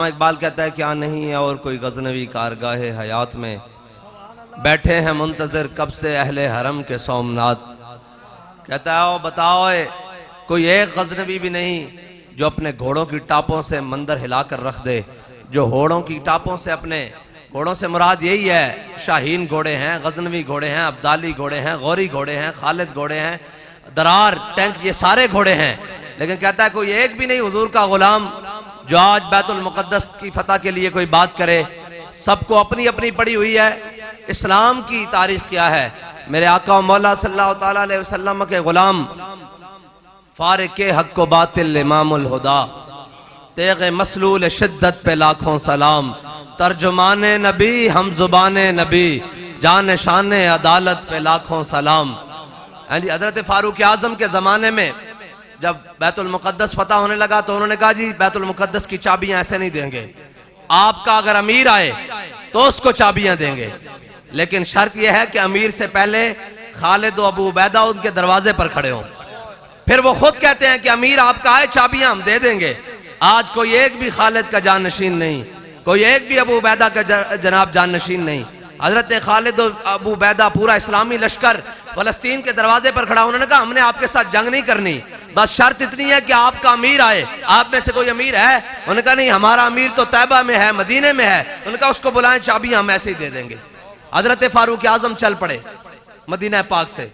اقبال کہتا ہے کیا نہیں ہے اور کوئی غزنوی کارگاہ حیات میں، بیٹھے ہیں منتظر کب سے اہل حرم کے سومنات۔ کہتا ہے او بتاؤ کوئی ایک غزنوی بھی نہیں جو اپنے گھوڑوں کی ٹاپوں سے مندر ہلا کر رکھ دے، جو گھوڑوں کی ٹاپوں سے اپنے گھوڑوں سے مراد یہی ہے، شاہین گھوڑے ہیں، غزنوی گھوڑے ہیں، عبدالی گھوڑے ہیں، غوری گھوڑے ہیں، خالد گھوڑے ہیں، درار ٹینک، یہ سارے گھوڑے ہیں، لیکن کہتا ہے کوئی ایک بھی نہیں حضور کا غلام جو آج بیت المقدس کی فتح کے لیے کوئی بات کرے۔ سب کو اپنی اپنی پڑی ہوئی ہے اسلام کی تاریخ کیا ہے۔ میرے آقا و مولا صلی اللہ تعالیٰ علیہ وسلم کے غلام فارق حق و باطل امام الہدا، تیغ مسلول شدت پہ لاکھوں سلام، ترجمان نبی ہم زبان نبی، جان شان عدالت پہ لاکھوں سلام۔ حضرت فاروق اعظم کے زمانے میں جب بیت المقدس فتح ہونے لگا تو انہوں نے کہا جی بیت المقدس کی چابیاں ایسے نہیں دیں گے، آپ کا اگر امیر آئے تو اس کو چابیاں دیں گے، لیکن شرط یہ ہے کہ امیر سے پہلے خالد و ابو عبیدہ ان کے دروازے پر کھڑے ہوں۔ پھر وہ خود کہتے ہیں کہ امیر آپ کا آئے چابیاں ہم دے دیں گے۔ آج کوئی ایک بھی خالد کا جانشین نہیں، کوئی ایک بھی ابو عبیدہ کا جناب جانشین نہیں۔ حضرت خالد و ابو عبیدہ پورا اسلامی لشکر فلسطین کے دروازے پر کھڑا، انہوں نے کہا ہم نے آپ کے ساتھ جنگ نہیں کرنی، بس شرط اتنی ہے کہ آپ کا امیر آئے۔ آپ میں سے کوئی امیر ہے؟ انہوں نے کہا نہیں، ہمارا امیر تو طیبہ میں ہے، مدینے میں ہے۔ انہوں نے کہا اس کو بلائیں، چابیاں ہم ایسے ہی دے دیں گے۔ حضرت فاروق اعظم چل پڑے مدینہ پاک سے،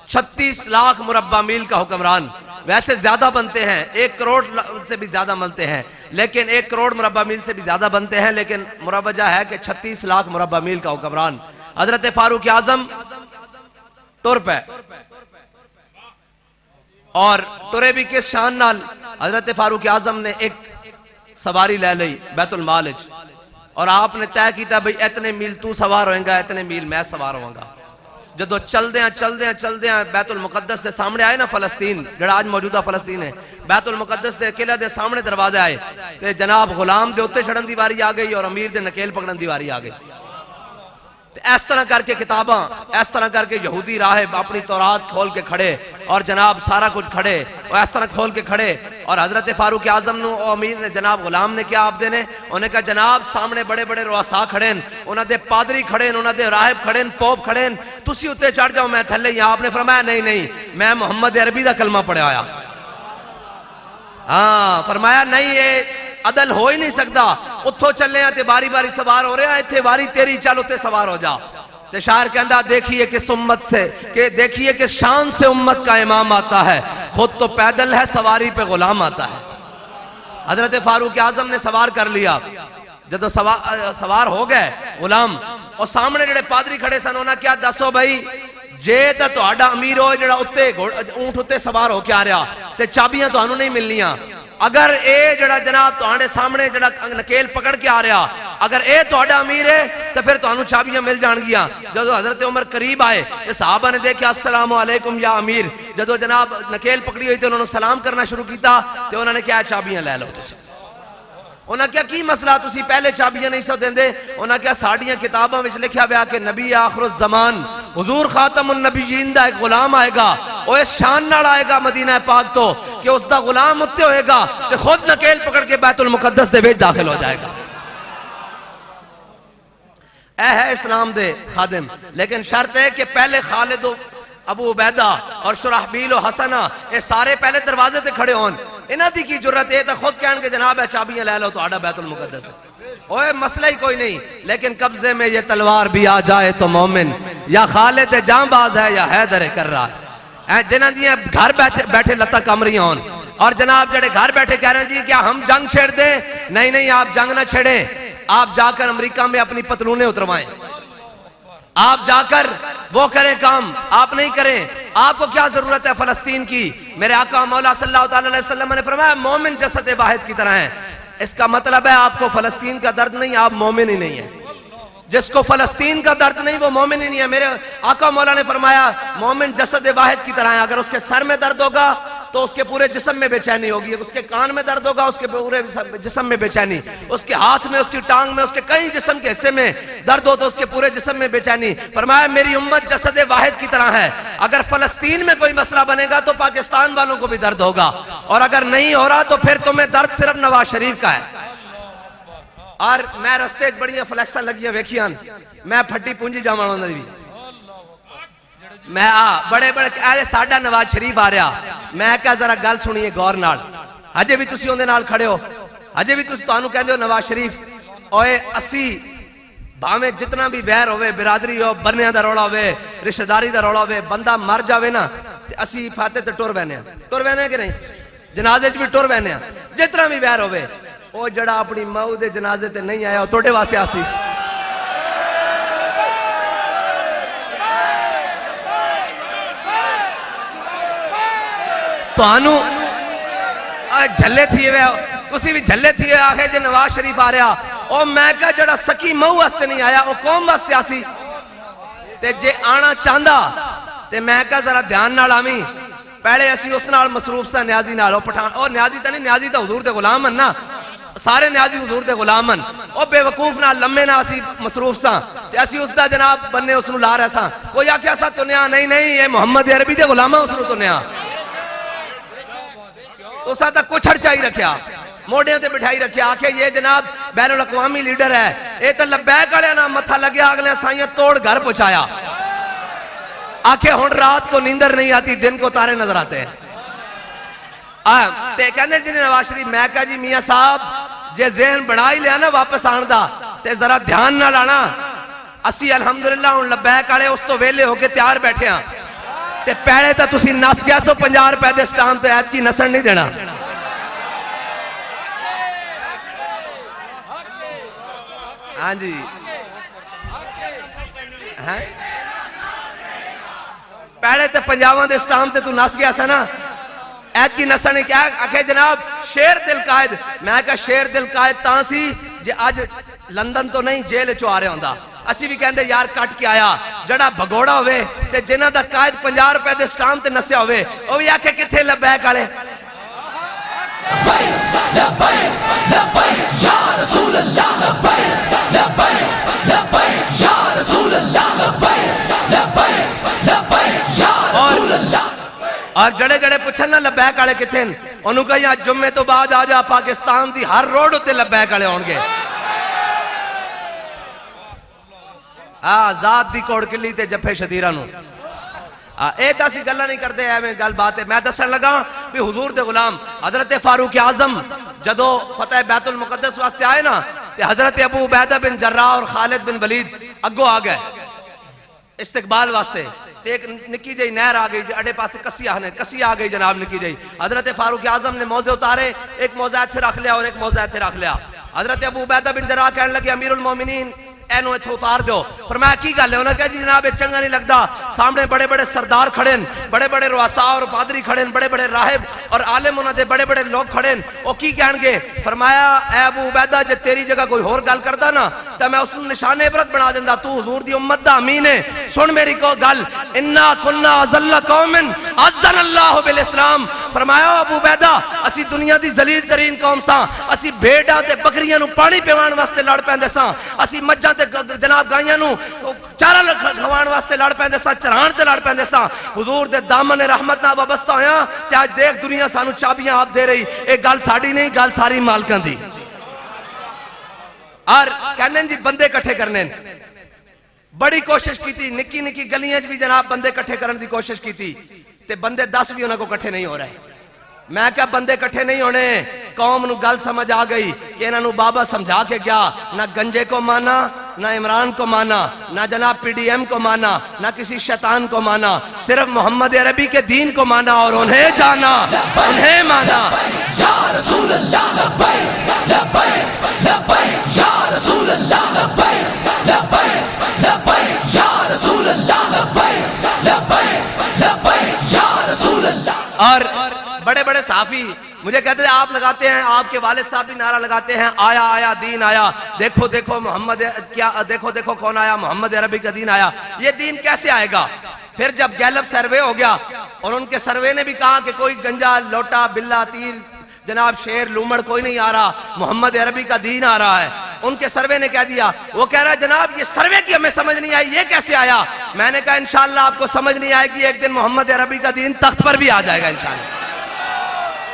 36 لاکھ مربع میل کا حکمران۔ ویسے زیادہ بنتے ہیں، 1 کروڑ سے بھی زیادہ ملتے ہیں، لیکن 1 کروڑ مربع میل سے بھی زیادہ بنتے ہیں، لیکن مروجہ ہے کہ 36 لاکھ مربع میل کا حکمران۔ حضرت فاروق اعظم ٹر پہ، اور ٹرے بھی کس شان نال؟ حضرت فاروق اعظم نے ایک سواری لے لئی بیت المال، اور آپ نے طے کیتا بھئی اتنے میل تو سوار ہوئیں گا، اتنے میل میں سوار ہوں گا۔ جدو چل دیاں بیت المقدس سے سامنے آئے نا فلسطین، جڑا آج موجودہ فلسطین ہے، بیت المقدس دے قلعہ دے سامنے دروازے آئے تے جناب غلام دے اتے چڑھن دی واری آ گئی اور امیر دے نکیل پکڑن دی واری آ گئی۔ اس طرح کر کے کتاباں، اس طرح کر کے یہودی راہب اپنی تورات کھول کے کھڑے اور جناب سارا کچھ کھڑے اور اس طرح کھول کے کھڑے، اور حضرت فاروق اعظم نو امیر نے جناب غلام نے کیا آپ دینے؟ انہوں نے کہا جناب سامنے بڑے بڑے رؤساء کھڑے ہیں، انہاں دے پادری کھڑے ہیں، انہاں دے راہب کھڑے ہیں، پوپ کھڑے ہیں، تسی اتے چڑھ جاؤ میں تھلے ہی۔ آپ نے فرمایا نہیں میں محمد عربی دا کلمہ پڑھا آیا۔ ہاں فرمایا نہیں، یہ عدل ہو ہی نہیں سکتا، اتھو چلے ہیں تے باری باری سوار ہو رہے ہیں، اتھے باری تیری چل اتے سوار ہو جا۔ تے شاعر کہندہ دیکھیے کس امت سے، کہ دیکھیے کس شان سے امت کا امام آتا ہے، خود تو پیدل ہے سواری پہ غلام آتا ہے۔ حضرت فاروق اعظم نے سوار کر لیا، جدو سوار ہو گئے غلام، اور سامنے جڑے پادری کھڑے سن انہاں کیا دسو بھائی جے تا تہاڈا امیر ہوئے جڑا اتے اونٹ اتے سوار ہو کے آ رہا تے چابیاں تو انہوں نہیں ملنیاں، اگر اے جڑا جناب تہاڈے سامنے جڑا نکیل پکڑ کے آ رہا اگر اے تہاڈا امیر ہے تو پھر تہانوں چابیاں مل جان گیاں۔ جدو حضرت عمر قریب آئے تے صحابہ نے دیکھا السلام علیکم یا امیر، جدو جناب نکیل پکڑی ہوئی تے انہوں نے سلام کرنا شروع کیتا تے انہوں نے کیا چابیاں لے لو تسی۔ انہاں کیا کی مسئلہ تسی پہلے چابیاں نہیں سو دیندے؟ انہاں کیا ساڑیاں کتاباں وچ لکھیا بیا کہ نبی آخر الزمان حضور خاتم النبیین دا ایک غلام آئے گا، وہ اس شان نال آئے گا مدینہ پاک تو کہ اس دا غلام اتے ہوئے گا کہ خود نکیل پکڑ کے بیت المقدس دے وچ داخل ہو جائے گا۔ اے ہے اسلام دے خادم، لیکن شرط ہے کہ پہلے خالد و ابو عبیدہ اور شرحبیل و حسنہ یہ سارے پہلے دروازے تے کھڑے ہون۔ انہاں دی کی جرت ہے تو خود کہن کے جناب ہے چابیاں لے لو تو آڑا بیت المقدس ہے، اوہ مسئلہ ہی کوئی نہیں، لیکن قبضے میں یہ تلوار بھی آ جائے تو مومن یا خالد جان باز ہے یا حیدر کرار ہے۔ جنہاں دی گھر بیٹھے لتا کمری ہون اور جناب جڑے گھر بیٹھے کہہ رہے ہیں جی کیا ہم جنگ چھیڑ دیں؟ نہیں آپ جنگ نہ چھیڑیں، آپ جا کر امریکہ میں اپنی پتلونیں اتروائیں، آپ جا کر وہ کریں کام، آپ نہیں کریں۔ آپ کو کیا ضرورت ہے فلسطین کی؟ میرے آقا مولا صلی اللہ علیہ وسلم نے فرمایا مومن جسد واحد کی طرح ہیں۔ اس کا مطلب ہے آپ کو فلسطین کا درد نہیں، آپ مومن ہی نہیں ہیں۔ جس کو فلسطین کا درد نہیں وہ مومن ہی نہیں ہے۔ میرے آقا مولا نے فرمایا مومن جسد واحد کی طرح ہیں، اگر اس کے سر میں درد ہوگا تو اس کے پورے جسم میں بے چینی ہوگی، اس کے کان میں درد ہوگا اس کے پورے جسم میں بے چینی، اس کے ہاتھ میں، اس کی ٹانگ میں، اس کے کئی جسم کے حصے میں درد ہو تو اس کے پورے جسم میں بے چینی۔ فرمایا میری امت جسد واحد کی طرح ہے، اگر فلسطین میں کوئی مسئلہ بنے گا تو پاکستان والوں کو بھی درد ہوگا، اور اگر نہیں ہو رہا تو پھر تمہیں درد صرف نواز شریف کا ہے۔ اور میں رستے بڑی فلیکساں لگیاں ویکھیاں میں پھٹی پونجی جاواں انہاں دی بھی میں بڑے بڑے ساڈا نواز شریف آ رہا میں کہا ذرا گل سنیے غور نال اجے بھی تسی اون دے نال کھڑے ہو اجے بھی تسی تانوں کہندے ہو نواز شریف اوئے اسی بھاویں جتنا بھی ویر ہوئے برادری ہو برنیاں دا رولا ہوئے رشتہ داری دا رولا ہوئے بندہ مر جاوے نا تے اسی فاتح تے ٹر بہنے ہیں کہ نہیں جنازے چ بھی ٹر بہنے ہیں جتنا بھی ویر ہوئے او جڑا اپنی ماں دے جنازے تے نہیں آیا توڑے واسے آسی تو آنو جھلے تھیے ہوئے تسی بھی جھلے تھیے آخے جے نواز شریف آ رہا او میں کہا جڑا سکی مہو واسطے نہیں آیا او قوم واسطے آسی تے جے آنا چاندہ تے میں کہا ذرا دھیان نال آمی پہلے اسی اس نال مصروف سا نیازی نال او نیازی تا نہیں نیازی تا حضور دے غلام نا سارے نیازی حضور دے غلام او بے وقوف نال لمے نا اسی مصروف سا تے اسی اس دا جناب بننے اس نو لا رہا سا کوئی آکھیا سا تنیا نہیں یہ محمد عربی دے غلامہ اس نو تنیا تو ساتھ کچھڑ چاہی رکھیا موڑیاں تے بٹھائی رکھیا آکھے یہ جناب بین الاقوامی لیڈر ہے اے تا لبیک آڑے نا متھا لگیا اگلے سائیاں توڑ گھر پہنچایا آکھے ہون رات کو نیندر نہیں آتی دن کو تارے نظر آتے ہیں تے کہنے جنہیں نواز شریف میں کہا جی میاں صاحب جے ذہن بڑھائی لیا نا واپس آن دا تے ذرا دھیان نہ لانا اسی الحمدللہ ہون لبیک آڑے اس تو ویلے ہو کے تیار بیٹھے ہیں تے پہلے تا تسی نس گیا سو 50 روپے دے سٹام تے عید کی نسل نہیں دینا ہاں جی پہلے تے 50 دے سٹام تے تو نس گیا سا نا عید کی نسل نے کیا آکھے جناب شیر دل قائد میں کہا شیر دل قائد تاں سی جے آج لندن تو نہیں جیل چو آ رہے ہوندہ اسی بھی کہندے یار کٹ کے آیا جڑا بھگوڑا ہوئے تے جنہ دا قائد 50 روپے دے سٹام تے نسیا ہوئے وہ بھی آکھے کتھے لبیک آڑے لبیک لبیک یا رسول اللہ لبیک لبیک لبیک یا رسول اللہ لبیک لبیک لبیک یا رسول اللہ اور جڑے جڑے پوچھن نا لبیک آڑے کتھے انہوں کہا یا جمعے تو بعد آجا پاکستان دی ہر روڈ ہوتے لبیک آڑے ہونگے ذات دی کوڑ کلی تے جپے شدیرہ نو اے تاسی گلہ نہیں کرتے ہیں میں گل بات ہے میں دسن لگا بھی حضور دے غلام حضرت فاروق اعظم جدو فتح بیت المقدس واسطے آئے نا تے حضرت ابو عبیدہ بن جراح اور خالد بن ولید اگو آگئے استقبال واسطے ایک نکی جائی نہر آگئی اڑے پاسے کسی آگئی جناب نکی جائی حضرت فاروق اعظم نے موزے اتارے ایک موزہ ایتھے رکھ لیا اور ایک موزہ ایتھے رکھ لیا حضرت ابو عبیدہ بن جراح کہنے لگے امیر المومنین اینو ایتھے اتار دیو فرمایا کی گل ہے انہوں نے کہا جی جناب چنگا نہیں لگتا سامنے بڑے بڑے سردار کھڑیں بڑے بڑے رؤساء اور پادری کھڑیں بڑے بڑے راہب اور عالم انہوں نے بڑے بڑے لوگ کھڑیں وہ کی کہن گے فرمایا اے ابو عبیدہ جے تیری جگہ کوئی اور گل کردا نا تو میں اس نے نشان عبرت بنا دیندا تو حضور دی امت دا امین ہے سن میری کو گل انا کنا ذل قوم عزنا اللہ بالاسلام فرمایا ابو عبیدہ اسی دنیا دی ذلیل ترین قوم ساں اسی بھیڑاں تے بکریاں نو پانی پیوان واسطے لڑ پیندے ساں اسی مجھاں تے جناب گائیاں نو چارہ کھوان واسطے لڑ پیندے ساں چران تے لڑ پیندے ساں حضور دے دامن رحمت نہ وابستہ ہویا تے آج دیکھ دنیا سانو چابیاں آپ دے رہی ایک گل ساڑی نہیں گل ساری مالکاں دی اور کہنے جی بندے کٹھے کرنے بڑی کوشش کی تھی نکی نکی گلیاں بھی جناب بندے کٹھے کرنے دی کوشش کی تھی تے بندے 10 بھی انہوں کو کٹھے نہیں ہو رہے میں کہا بندے کٹھے نہیں ہونے قوم نو گل سمجھ آ گئی کہ انہوں بابا سمجھا کے گیا نہ گنجے کو مانا نہ عمران کو مانا نہ جناب پی ڈی ایم کو مانا نہ کسی شیطان کو مانا صرف محمد عربی کے دین کو مانا اور انہیں جانا انہیں مانا یا رسول اللہ لبیک لبیک لبیک یا رسول اللہ لبیک لبیک لبیک یا رسول اللہ لبیک لبیک لبیک یا رسول اللہ اور بڑے بڑے صحافی مجھے کہتے ہیں آپ لگاتے ہیں آپ کے والد صاحب بھی نعرہ لگاتے ہیں آیا آیا دین آیا دیکھو دیکھو محمد کیا دیکھو دیکھو کون آیا محمد عربی کا دین آیا یہ دین کیسے آئے گا پھر جب گیلپ سروے ہو گیا اور ان کے سروے نے بھی کہا کہ کوئی گنجا لوٹا بلا تیر جناب شیر لومڑ کوئی نہیں آ رہا محمد عربی کا دین آ رہا ہے ان کے سروے نے کہہ دیا وہ کہہ رہا ہے جناب یہ سروے کی ہمیں سمجھ نہیں آئی یہ کیسے آیا میں نے کہا انشاءاللہ آپ کو سمجھ نہیں آئے گی ایک دن محمد عربی کا دین تخت پر بھی آ جائے گا انشاءاللہ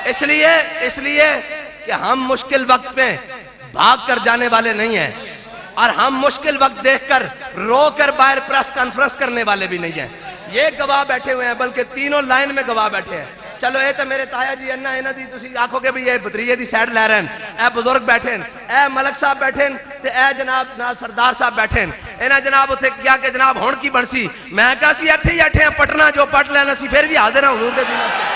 اس لیے کہ ہم مشکل وقت میں بھاگ کر جانے والے نہیں ہیں، اور ہم مشکل وقت دیکھ کر رو کر باہر پریس کانفرنس کرنے والے بھی نہیں ہیں۔ یہ گواہ بیٹھے ہوئے ہیں، بلکہ تینوں لائن میں گواہ بیٹھے ہیں۔ چلو اے تو میرے تایا جی انہا انہا دی تسی آکھو گے بھی یہ بطریے دی سیڈ لے رہے ہیں، اے بزرگ بیٹھے ہیں، اے ملک صاحب بیٹھے ہیں، تے اے جناب سردار صاحب بیٹھے ہیں۔ انہا جناب اتھے کیا کہ جناب ہون کی بنسی، میں کہا سی ایتھے ہی ایٹھے ہیں پٹنا جو پٹ لینا سی پھر بھی حاضر ہیں حضور دے دین واسطے۔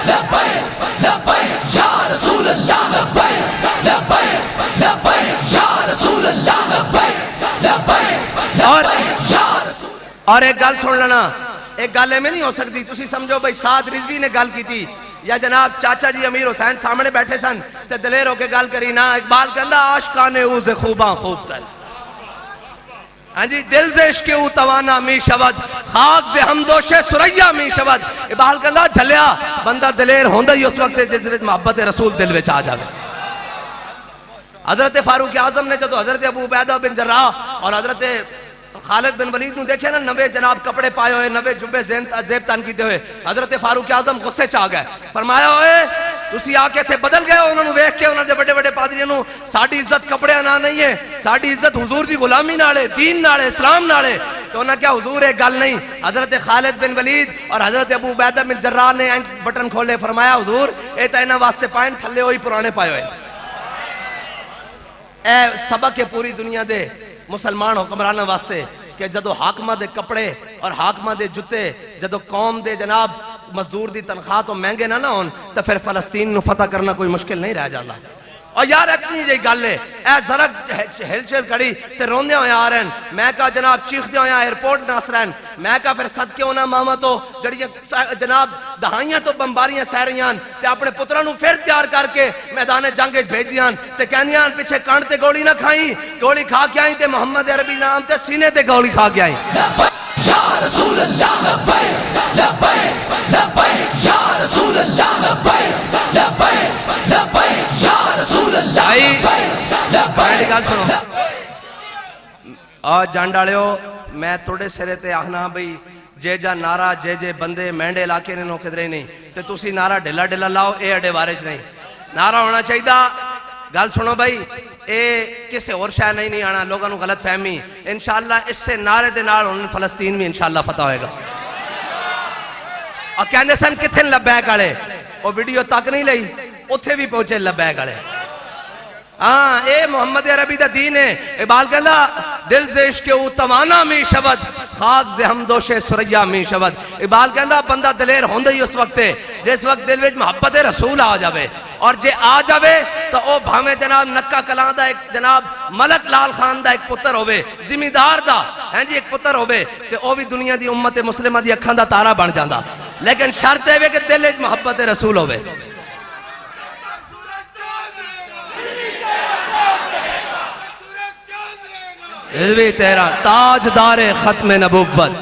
لبیک لبیک یا رسول اللہ، لبیک لبیک لبیک یا رسول اللہ، لبیک لبیک لبیک یا رسول اللہ۔ اور ایک گل سن لینا، ایک گل میں نہیں ہو سکتی، تسی سمجھو بھئی سعد رضوی نے گل کی تھی یا جناب چاچا جی امیر حسین سامنے بیٹھے سن تے دلیر ہو کے گل کری نا۔ اقبال کہندا عاشقان او سے خوباں خوب تر، ہاں جی دل سے عشق او توانا می شود، خاک سے ہمدوش سریا می شود۔ اقبال کہندا جھلیا بندہ دلیر ہوندا ہی اس وقت جس وچ محبت رسول دل وچ آ جاوے۔ حضرت فاروق اعظم نے جدو حضرت ابو عبیدہ بن جراح اور حضرت خالد بن ولید نو دیکھے نا نوے جناب کپڑے پائے ہوئے، نوے جبے زیب تن کیتے ہوئے، حضرت فاروق اعظم غصے چاہ گئے، فرمایا ہوئے تسی آکے تھے بدل گئے، انہوں نے ویکھ کے انہوں نے بڑے بڑے پادریوں نو ساڑھی عزت کپڑے آنا نہیں ہے، ساڑھی عزت حضور دی غلامی نالے، دین نالے، اسلام نالے۔ تو انہوں نے کیا حضور ایک گل نہیں، حضرت خالد بن ولید اور حضرت ابو عبیدہ بن جراح نے بٹن کھولے، فرمایا حضور اے تا انہاں واسطے پائن تھلے ہوئی پرانے پائے ہوئے۔ اے سبق ہے پوری دنیا دے مسلمان حکمرانوں واسطے کہ جدو حاکمہ دے کپڑے اور حاکمہ دے جتے جدو قوم دے جناب مزدور دی تنخواہ تو مہنگے نہ ہون تو پھر فلسطین نو فتح کرنا کوئی مشکل نہیں رہ جاتا۔ اور یار اتنی جی گل ہے، اے زرگ ہلچل کڑی تے روندے ہوئے آ رہے ہیں، میں کہا جناب چیخدے ہوئے ایئرپورٹ ناس رہے ہیں، میں کہا پھر صدقے ہونا ماما تو جڑیاں جناب دہائیاں تو بمباریاں سہریاں تے اپنے پترہ نو پھر تیار کر کے میدان جنگ بھیج دیاں تے کہندیاں پیچھے کان تے گولی نہ کھائیں، گولی کھا کے آئیں تے محمد عربی نام تے سینے تے گولی کھا کے آئیں۔ یا رسول اللہ، لبیک لبیک لبیک یا رسول اللہ، لبیک لبیک لبیک یا رسول اللہ، لبیک گل سنو آج جان ڈالے ہو، میں توڑے سرے تے آہنا بھئی جے جا نارا جے جے بندے مینڈے علاقے نے نو کدرے نہیں تے تُسی نارا ڈھلا ڈھلا لاؤ، اے اڈے وارج نہیں، نارا ہونا چاہیے دا۔ گل سنو بھائی اے کسے اور شاہ نہیں آنا، لوگوں غلط فہمی، انشاءاللہ اس سے نعرے دے نال انہوں فلسطین میں انشاءاللہ فتح ہوئے گا۔ اور کہنے سن کتھن لبیک آڑے، وہ ویڈیو تک نہیں لئی اتھے بھی پہنچے لبیک آڑے۔ ہاں اے محمد عربی دا دین ہے۔ اقبال کہندا دل سے عشق او توانا می شود، خاک سے ہمدوش سریا می شود۔ اقبال کہندا بندہ دلیر ہوندہ ہی اس وقت ہے جس وقت دل وچ محبت رسول آ جاوے، اور جے آ جاوے تو او بھامے جناب نکا کلان دا ایک جناب ملک لال خان دا ایک پتر ہوئے، زمیندار دا ہیں جی ایک پتر ہوئے، تے او بھی دنیا دی امت مسلمہ دی اکھاں دا تارا بن جاندہ، لیکن شرط ہے کہ دل وچ محبت رسول ہوئے۔ رضوی تیرا تاجدار ختم نبوت،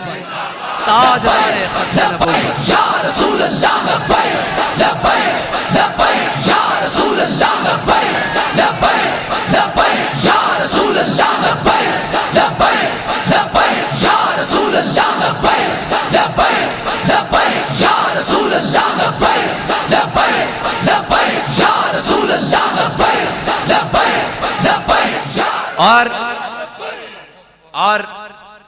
تاجدار ختم نبوت۔ یا رسول اللہ، لبیک لبیک لبیک یا رسول اللہ، لبیک لبیک لبیک یا رسول اللہ، لبیک لبیک لبیک یا رسول اللہ، لبیک لبیک لبیک یا رسول اللہ، لبیک لبیک لبیک یا رسول اللہ، لبیک لبیک لبیک یا۔ اور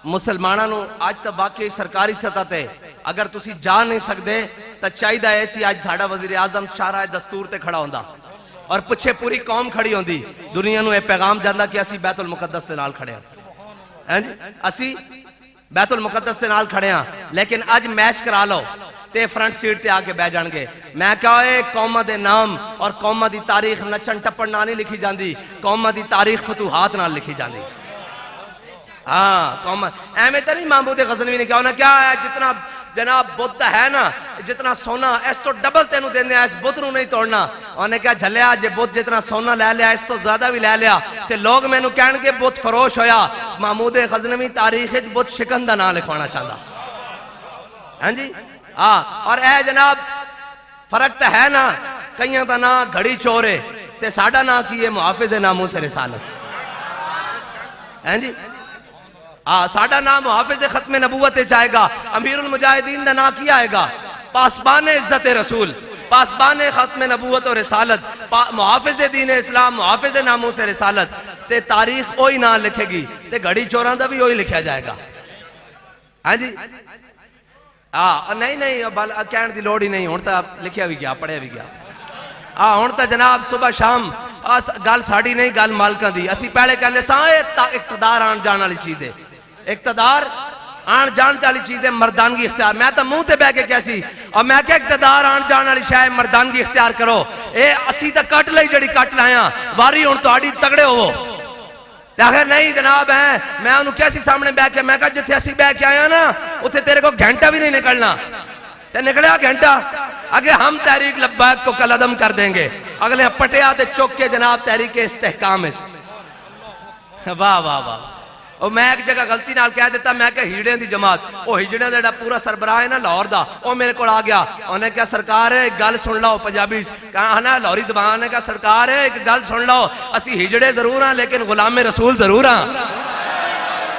مسلمانوں آج تک واقعی سرکاری سطح تے اگر تسی جا نہیں سکتے تو چاہیے ایسی آج ساڑھا وزیر اعظم شاہراہ دستور تے کھڑا ہوندہ اور پچھے پوری قوم کھڑی ہوندی، دنیا نو اے پیغام جاندہ کہ اسی بیت المقدس دے نال کھڑے ہیں، اسی بیت المقدس دے نال کھڑے ہیں، لیکن آج میچ کرا لو تے فرنٹ سیٹ تے آکے بہ جان گے۔ میں کہا اے قومہ دے نام اور قومہ دی تاریخ نچن ٹپن نہ نہیں لکھی جاندی، قومہ دی تاریخ فتوحات نہ لکھی جاندی۔ ہاں قوم احمد تری محمود غزنوی نے کیا ہونا کیا ہے، جتنا جناب بدھ ہے نا جتنا سونا اس تو ڈبل تینوں دینے اس بدھ نو نہیں توڑنا۔ انہوں نے کہا جھلیا جے بدھ جتنا سونا لے لیا اس تو زیادہ بھی لے لیا تے لوگ میں نو کہن کے بدھ فروش ہویا۔ محمود غزنوی تاریخ بدھ شکندہ نہ لکھوانا چاہتا، ہاں جی ہاں۔ اور اے جناب فرق تا ہے نا، کئیاں دا نا گھڑی چورے تے ساڑھا نا کیے محافظ ناموس رسالت، ہاں جی ساڑھا نام محافظ ختم نبوت جائے گا، امیر المجاہدین دا نام کیا آئے گا، پاسبان عزت رسول۔ پاسبان ختم نبوت و رسالت، محافظ دین اسلام، محافظ ناموس رسالت، تے تاریخ اوہی نہ لکھے گی تے گھڑی چوراں دا بھی اوہی لکھیا جائے گا. ہاں جی نہیں کہن دی لوڑ ہی نہیں، ہن تا لکھیا بھی گیا، پڑھیا بھی گیا. ہن تا جناب صبح شام گل ساڑی نہیں، گل مالکاں دی. اسی پہلے کہنے ساں اقتدار آن جان والی چیز ہے، اقتدار آن جان والی چیز ہے، مردانگی اختیار. میں تو منہ تے بہ کے کیسی اور میں کہ اقتدار آن جان والی شے مردانگی اختیار کرو. اے اسی تے کٹ لئی جڑی کٹ لایا واری ہن تہاڈی تگڑے ہوو. آخر نہیں جناب ہے، میں انہوں کیسی سامنے بیٹھ کے، میں کہا جتھے اسی بیٹھ کے آیا نا اتھے تیرے کو گھنٹہ بھی نہیں نکلنا. تے نکلیا گھنٹہ، اگے ہم تحریک لبیک کو کل عدم کر دیں گے. اگلے پٹیا تے چوک کے جناب تحریک استحکام ہے. واہ واہ واہ. اور میں ایک جگہ غلطی نال کہہ دیتا، میں کہ ہیڑیں دی جماعت، وہ ہیڑیں دا پورا سربراہ ہے نا لاہور دا، وہ میرے کو آ گیا. انہوں نے کہا سرکار ہے ایک گل سن لو پنجابی، کہا نا لاہوری زبان نے کہا سرکار ہے ایک گل سن لو، اسی ہجڑے ضرور ہاں لیکن غلام رسول ضرور ہاں.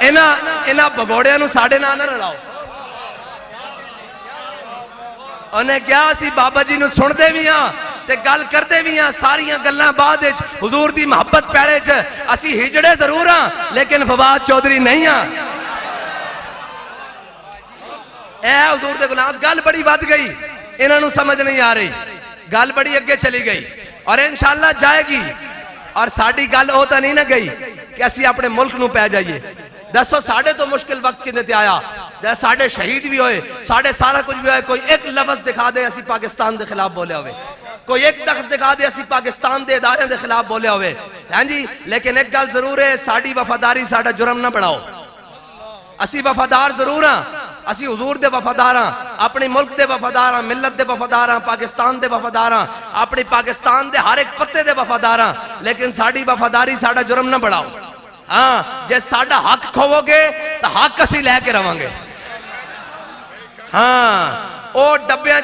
انہاں بگوڑیاں نو ساڑے نہ رلاؤ. انہیں کیا اسی بابا جی نو سن دے بھی ہاں تے گل کر دے بھی ہاں، ساریاں گلنا بعد حضور دی محبت پیڑے چ اسی ہجڑے ضرور ہاں لیکن فواد چودھری نہیں ہاں. اے حضور دے غلام گل بڑی بات گئی، انہوں نے سمجھ نہیں آ رہی، گل بڑی اگے چلی گئی اور انشاءاللہ جائے گی. اور ساڑی گل ہوتا نہیں نہ گئی کہ اسی اپنے ملک نو پہ جائیے. دسو ساڑھے تو مشکل وقت کنے تے آیا، جیسے ساڑھے شہید بھی ہوئے، ساڑھے سارا کچھ بھی ہوئے، کوئی ایک لفظ دکھا دے اسی پاکستان دے خلاف بولے ہوئے، کوئی ایک لفظ دکھا دے اسی پاکستان دے ادارے دے خلاف بولے ہوئے. ہاں جی لیکن ایک گل ضرور ہے، ساڑی وفاداری ساڑا جرم نہ بڑھاؤ. اسی وفادار ضرور ہاں، اسی حضور دے وفادار ہاں، اپنی ملک دے وفادار ہاں، ملت دے وفادار ہاں، پاکستان دے وفادار ہاں، اپنی پاکستان دے ہر ایک پتے دے وفادار ہاں، لیکن ساڑی وفاداری ساڑا جرم نہ بڑھاؤ. ہاں جے ساڑا حق کھوو گے تو حق اسی لے کے رہاں گے. ہاں او ڈبیاں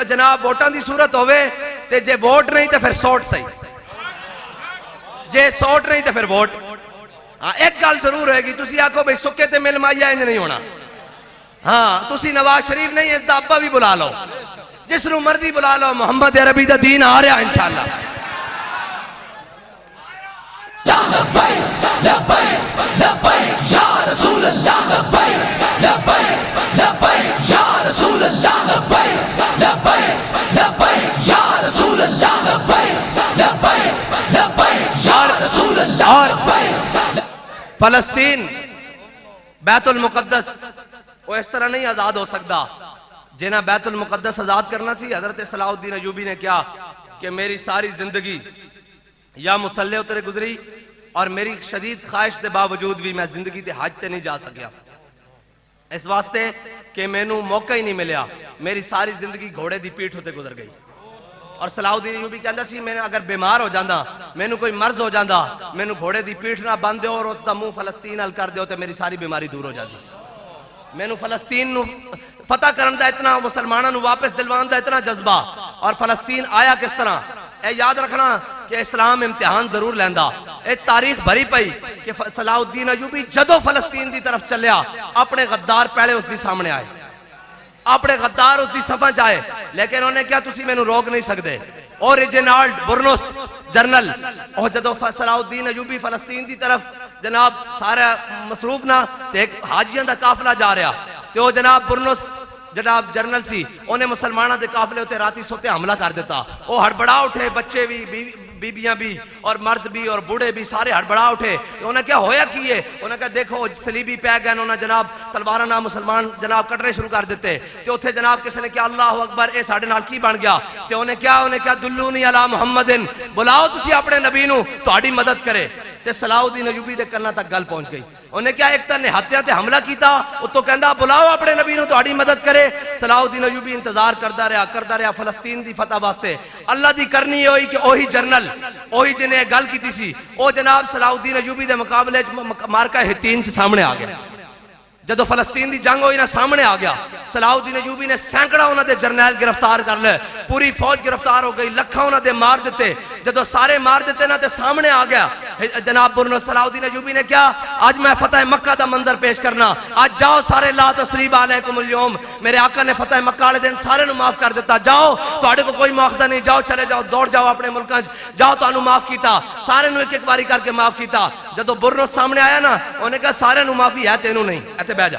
جناب ووٹاں دی صورت ہوئے تے جے ووٹ نہیں تے پھر سوٹ صحیح، جے سوٹ نہیں تے پھر ووٹ. ہاں ایک گل ضرور ہے گی، تسی آکھو بھئی سکے تے مل مائیا انج نہیں ہونا. ہاں تسی نواز شریف نہیں اس دا ابا بھی بلا لو، جس نو مرضی بلا لو، محمد عربی دا دین آ رہا انشاءاللہ. لبیک لبیک لبیک یا رسول اللہ، لبیک لبیک لبیک یا رسول اللہ، لبیک لبیک لبیک یا رسول اللہ، لبیک لبیک لبیک یا رسول اللہ، لبیک. فلسطین بیت المقدس وہ اس طرح نہیں آزاد ہو سکتا جنہاں بیت المقدس آزاد کرنا سی. حضرت صلاح الدین ایوبی نے کیا کہ میری ساری زندگی یا مسلح اترے گزری اور میری شدید خواہش دے باوجود بھی میں زندگی دے حج تے نہیں جا سکیا، اس واسطے کہ میں نو موقع ہی نہیں ملیا. میری ساری زندگی گھوڑے دی پیٹھ ہوتے گزر گئی. اور صلاح الدین ایوبی کہندا سی میں اگر بیمار ہو جاندہ، میں نو کوئی مرض ہو جاندہ، میں نو گھوڑے دی پیٹھ نہ بند دیو اور اس دا منہ فلسطین حل کر دیو تے میری ساری بیماری دور ہو جاندی. میں نو فلسطین نو فتح کرن دا اتنا، مسلمانوں نو واپس دلوان دا اتنا جذبہ. اور فلسطین آیا کس طرح؟ اے یاد رکھنا کہ اسلام امتحان ضرور لیندہ. اے تاریخ بھری پئی کہ صلاح الدین ایوبی جدو فلسطین دی طرف چلیا اپنے غدار پہلے اس دی سامنے آئے، اپنے غدار اس دی صفحہ جائے، لیکن انہوں نے کیا تسی میں نو روک نہیں سکتے. اور ریجنالڈ برنوس جرنل اور جدو صلاح الدین ایوبی فلسطین دی طرف جناب سارا مصروف نہ تے ایک حاجیاں دا قافلہ جا رہا تے وہ جناب برنوس جناب جرنل سی انہیں مسلمانہ دے قافلے ہوتے راتی سوتے حملہ کر دیتا. وہ ہڑبڑا اٹھے، بچے بھی، بیبیاں بھی اور مرد بھی اور بوڑھے بھی سارے ہڑبڑا اٹھے. انہوں نے کیا ہویا کیے؟ انہوں نے کہا دیکھو سلیبی پہ گئے، انہوں نے جناب تلوارہ نہ مسلمان جناب کٹنے شروع کر دیتے. تے اتھے جناب کسی نے کیا اللہ اکبر اے ساڑھے نال کی بن گیا؟ تے انہیں کیا دلونی علی محمدن، بلاؤ تسی اپنے نبی نو تہاڈی مدد کرے. تے صلاح الدین ایوبی دے کرنا تک گل پہنچ گئی. انہیں کیا ایک تن نے ہتھیاں تے حملہ کیتا، اتو کہندا بلاؤ اپنے نبی نو تہاڈی مدد کرے. صلاح الدین ایوبی انتظار کردا رہا فلسطین دی فتح واسطے. اللہ دی کرنی ہوئی کہ اوہی جرنل، اوہی جنہیں گل کیتی سی، او جناب صلاح الدین ایوبی دے مقابلے مارکہ ہتین چ سامنے آ گیا. جدو فلسطین دی جنگ ہوئی نا سامنے آ گیا. صلاح الدین ایوبی نے سینکڑا انہاں دے جرنیل گرفتار کر لے، پوری فوج گرفتار ہو گئی، لکھاں انہاں دے مار دیتے. جدو سارے مار دیتے نا تے سامنے آ گیا جناب برنو صلاح الدین ایوبی نے کیا؟ آج میں فتح مکہ دا منظر پیش کرنا. آج جاؤ سارے لا تسریب علیکم اليوم. میرے آقا نے فتح مکہ والے دن سارے نو معاف کر دیتا. جاؤ تواڈے کو کوئی مواخذہ نہیں, جاؤ چلے جاؤ, دوڑ جاؤ اپنے ملکاں جاؤ, تانوں معاف کیتا. سارے نو ایک ایک باری کر کے معاف کیتا. جدو برنو سامنے آیا نا, انہوں نے کہا سارے نو معافی ہے تینوں نہیں, ایتھے بیٹھ جا,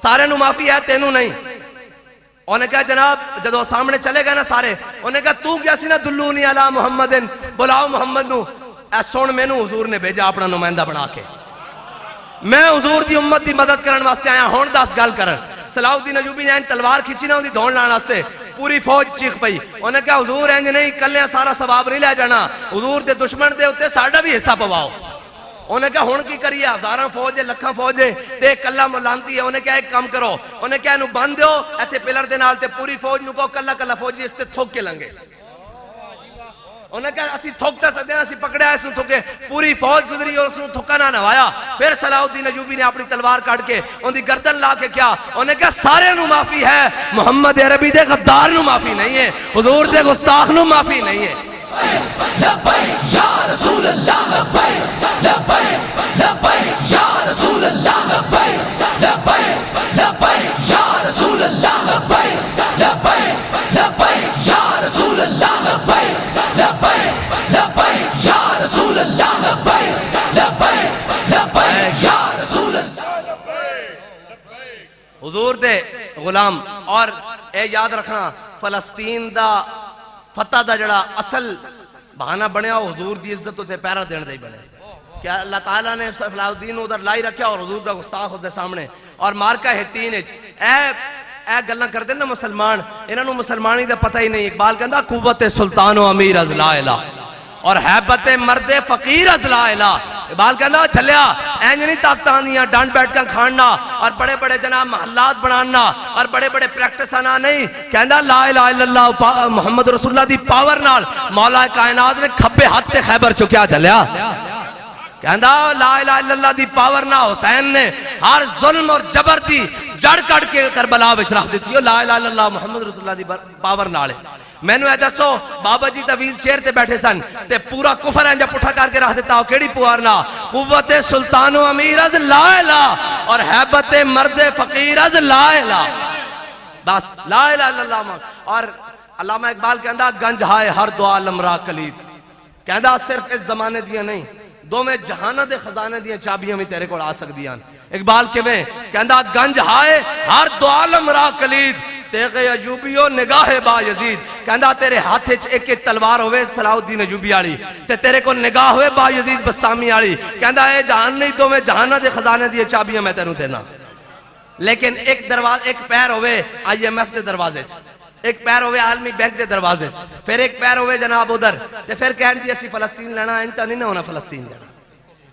سارے نو معافی ہے تینوں نہیں. انہوں نے کہا جناب جدو سامنے چلے گئے نا سارے, انہوں نے کہا تو کیا سی نا دلونی علی محمد, بلاؤ محمد نو. اے سن میں نو حضور نے بھیجا اپنا نمائندہ بنا کے, میں حضور دی امت دی مدد کرن واسطے آیا. ہون دس گل کرن. صلاح الدین ایوبی نے تلوار کھچی نا ان دی دھون لان واسطے, پوری فوج چیخ پئی. انہوں نے کہا حضور انج نہیں, کلیاں سارا ثواب نہیں لے جانا, حضور دے دشمن دے اوتے ساڈا بھی حصہ پواؤ. انہوں نے کہا ہون کی کریے, ہزاراں فوج ہے, لکھاں فوج ہے, تے کلا ملانتی ہے. انہوں نے کہا ایک کام کرو, انہوں نے کہا انہوں بند دیو ایتھے پلر دے نال, تے پوری فوج نو کو کلا کلا فوجی اس تے تھوک کے لنگے. انہوں نے کہا اسی تھوکتا سکتے ہیں, اسی پکڑیا اس نو تھوکے. پوری فوج گزری اور اس نو تھوکا نہ نوایا. پھر صلاح الدین ایوبی نے اپنی تلوار کاٹ کے ان دی گردن لا کے کیا, انہوں نے کہا سارے نو معافی ہے, محمد عربی دے غدار نو معافی نہیں ہے, حضور دے گستاخ نو معافی نہیں ہے. لبیک یا رسول اللہ, لبیک لبیک لبیک یا رسول اللہ, لبیک لبیک لبیک یا رسول اللہ, لبیک لبیک لبیک یا رسول اللہ, لبیک لبیک لبیک یا رسول اللہ, لبیک لبیک لبیک یا رسول اللہ. حضور دے غلام. اور اے یاد رکھنا, فلسطین دا فتح دا جڑا اصل بہانہ بنیا وہ حضور دی عزت تے پیرا دین دے بنے. کہ اللہ تعالیٰ نے صلاح الدین ادھر لائی رکھیا اور حضور دا گستاخ دے سامنے. اور مارکا ہتین وچ اے گلاں کردے نا مسلمان, انہاں نو مسلمانی دا پتہ ہی نہیں. اقبال کہندا قوت سلطان و امیر از لا الہ اور حیبت مرد فقیر از لا الہ. اقبال کہندا چلیا اینج نہیں طاقت آندیاں ڈانڈ بیٹھ کے کھاننا اور بڑے بڑے جناب محلات بنانا اور بڑے بڑے پریکٹس آنا نہیں. کہندا لا الہ الا اللہ محمد رسول اللہ دی پاور نال مولا کائنات نے کھبے ہاتھ تے خیبر چکیا. چلیا کہندا لا الہ الا اللہ دی پاور نہ حسین نے ہر ظلم اور جبر دی جڑ کٹ کے کربلا وچ رکھ دتی. لا الہ الا اللہ محمد رسول اللہ دی پاور نال. میں نے دسو بابا جی طویل چیر تے بیٹھے سن تے پورا کفر انجا پٹھا کر کے رکھ دیتا. کیڑی پوار نہ قوت سلطان و امیر از لا الہ اور حیبت مرد فقیر از لا الہ. بس لا الہ الا اللہ. اور علامہ اقبال کہندا گنج ہائے ہر دو عالم را کلید. کہندا صرف اس زمانے دیاں نہیں, دو میں جہانہ دے خزانے دیاں چابیاں بھی تیرے کو آ سکدیاں. اقبال کیویں کہندا گنج ہائے ہر دو عالم را کلید, تیغ ایوبیو نگاہ با یزید. کہندا تیرے ہاتھ وچ ایک ایک تلوار ہوئے صلاح الدین ایوبی والی, تے تیرے کو نگاہ ہوئے با یزید بستامی والی. کہندا اے جہان نہیں, دو میں جہانہ دے خزانے دی چابیاں میں تینوں دینا. لیکن ایک دروازہ, ایک پیر ہوئے آئی ایم ایف دے دروازے چ, ایک پیر ہوئے عالمی بینک دے دروازے چ, پھر ایک پیر ہوئے جناب ادھر, تے پھر کہن جی اسی فلسطین لینا. انتا نہیں نہ ہونا فلسطین دینا,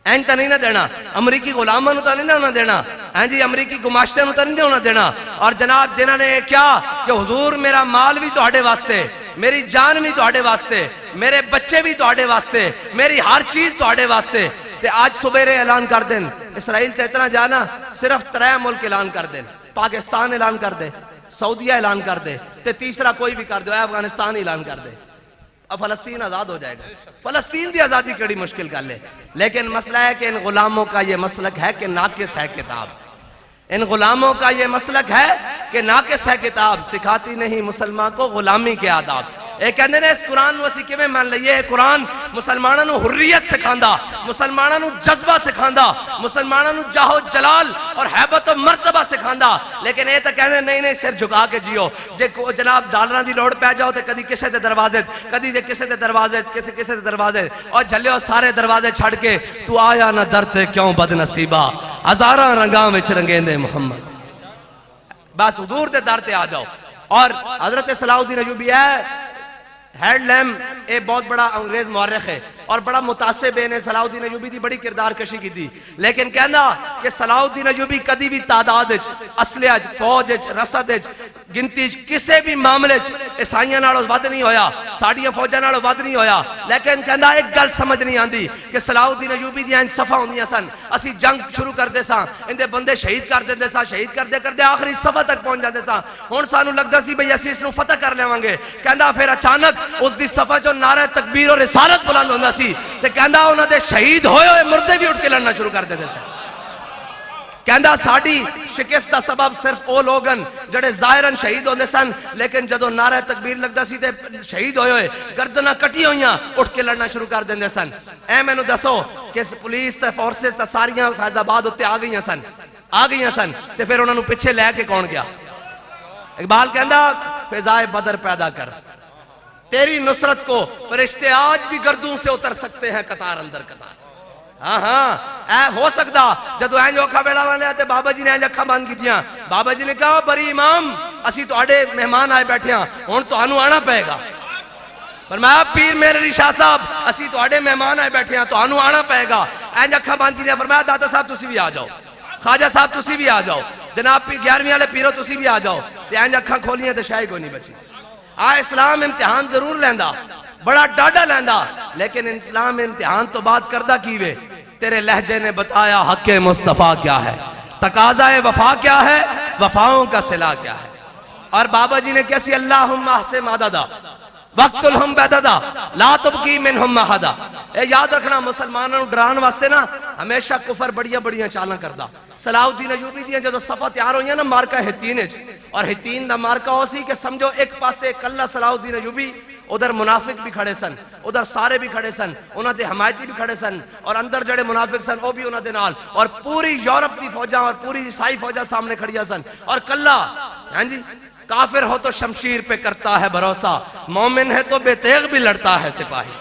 اینتا نہیں نہ دینا. امریکی غلاموں تا نہیں نہ دینا, ہاں جی امریکی گماشتے تا نہیں ہونا دینا. اور جناب جنہاں نے کیا کہ حضور میرا مال بھی تہاڈے واسطے, میری جان بھی تہاڈے واسطے, میرے بچے بھی تہاڈے واسطے, میری ہر چیز تہاڈے واسطے. تے آج سویرے اعلان کر دیں اسرائیل تے اتنا جانا, صرف 3 ملک اعلان کر دیں. پاکستان اعلان کر دے, سعودیہ اعلان کر دے, تے تیسرا کوئی بھی کر دے, افغانستان اعلان کر دے. اب فلسطین آزاد ہو جائے گا. فلسطین دی آزادی کڑی مشکل کر لے. لیکن مسئلہ ہے کہ ان غلاموں کا یہ مسلک ہے کہ ناقص ہے کتاب. ان غلاموں کا یہ مسلک ہے کہ ناقص ہے کتاب, سکھاتی نہیں مسلمان کو غلامی کے آداب. ایک کہندے نے اس قرآن نو اسی کیویں مان لئیے, قرآن مسلمانوں نو حریت سکھاندا, مسلمانوں نو جذبہ سکھاندا, مسلمانوں نو جاہو جلال اور حیبت و مرتبہ سکھاندا. لیکن اے تے کہنے نہیں نہیں سر جھکا کے جیو. جے جناب ڈالراں دی لوڑ پہ جاؤ تے کدی کسے دے دروازے, کدی دے کسے دے دروازے, کسے دے دروازے, اور جھلیو سارے دروازے چھڑ کے تو آیا نہ در تے کیوں بد نصیبہ, ہزاراں رنگاں وچ رنگیندے محمد. بس حضور دے در تے آ جاؤ. اور حضرت صلاح الدین ایوبی ہے ہیڈ لیم, اے بہت بڑا انگریز مورخ ہے اور بڑا متعصب ہے, نے صلاح الدین ایوبی دی بڑی کردار کشی کی تھی. لیکن کہنا کہ صلاح الدین ایوبی کدی بھی تعداد اسلحہ فوج رسد گنتی کسے بھی معاملے عیسائیاں نالوں ود نہیں ہویا، ساڑیاں فوجاں نالوں ود نہیں ہویا، لیکن کہندا ایک گل سمجھ نہیں آندی کہ صلاح الدین ایوبی دیاں ان صفحہ ہوندیاں سن، اسی جنگ شروع کر دے ساں، اندے بندے شہید کر دے ساں، شہید کر دے آخری صفحہ تک پہنچ جاندے ساں، ہن سانو لگدا سی بھئی اسی اس نو فتح کر لیواں گے، کہندا پھر اچانک اس دی صفحہ جو نعرہ تکبیر اور رسالت بلند ہوندا سی تے کہندا انہاں دے شہید ہوئے ہوئے مردے بھی اٹھ کے لڑنا شروع کر دیندے سن۔ کہندا ساڑی شکست دا سبب صرف او لوگن جڑے ظاہراً شہید ہوندے سن، لیکن جدو نعرہ تکبیر لگدا سی تے شہید ہوئے ہوئے گردنہ کٹی ہوئیاں اٹھ کے لڑنا شروع کر دیندے سن۔ اے میں نو دسو کہ پولیس تے فورسز تے ساریاں فیض آباد ہوتے آ گئیاں سن تے پھر انہوں نے پیچھے لے کے کون گیا؟ اقبال کہندا فضائے بدر پیدا کر، تیری نصرت کو فرشتے آج بھی گردوں سے اتر سکتے ہیں قطار اندر قطار۔ ہاں اے ہو سکتا جدو اینج اوکھا بیڑا والے آتے بابا جی نے اینج اکھا بند کی دیا، بابا جی نے کہا بری امام اسی تو آڑے مہمان آئے بیٹھے ہیں ہون تو آنو آنا پہے گا، فرمایا پیر میرے علی شاہ صاحب اسی تو آڑے مہمان آئے بیٹھے ہیں تو آنو آنا پہے گا، اینج اکھا بند کی دیا، فرمایا داتا صاحب تسی بھی آ جاؤ، خواجہ صاحب تسی بھی آ جاؤ، جناب 11ویں والے پیرو تسی بھی آ جاؤ، تے اینج اکھا کھولیاں تے شاہی کو نہیں بچی۔ اسلام امتحان ضرور لیندہ بڑا ڈاڈا لیندہ، لیکن اسلام امتحان تو بات کردہ کیوے، تیرے لہجے نے بتایا حق مصطفیٰ کیا ہے، تقاضہ وفا کیا ہے، وفاؤں کا صلہ کیا ہے۔ اور بابا جی نے کیسی اللہم احسن عددا وقتلہم بیددا لا تبقی منہم احدا۔ اے یاد رکھنا مسلمانوں ڈران واسطے نا ہمیشہ کفر بڑیاں بڑیاں چالاں کردہ۔ صلاح الدین ایوبی دیاں جدو صفحہ تیار ہوئیاں نا مارکہ ہتین اور ہتین دا مارکہ ہو سی کہ سمجھو ایک پاسے کلہ صلاح الدین ایوبی، ادھر منافق بھی کھڑے سن، ادھر سارے بھی کھڑے سن، انہاں دے حمایتی بھی کھڑے سن، اور اندر جڑے منافق سن وہ بھی انہاں دے نال، اور پوری یورپ دی فوجاں اور پوری عیسائی فوجاں سامنے کھڑیا سن، اور کلہ ہاں جی کافر ہو تو شمشیر پہ کرتا ہے بھروسہ، مومن ہے تو بے تیغ بھی لڑتا ہے سپاہی۔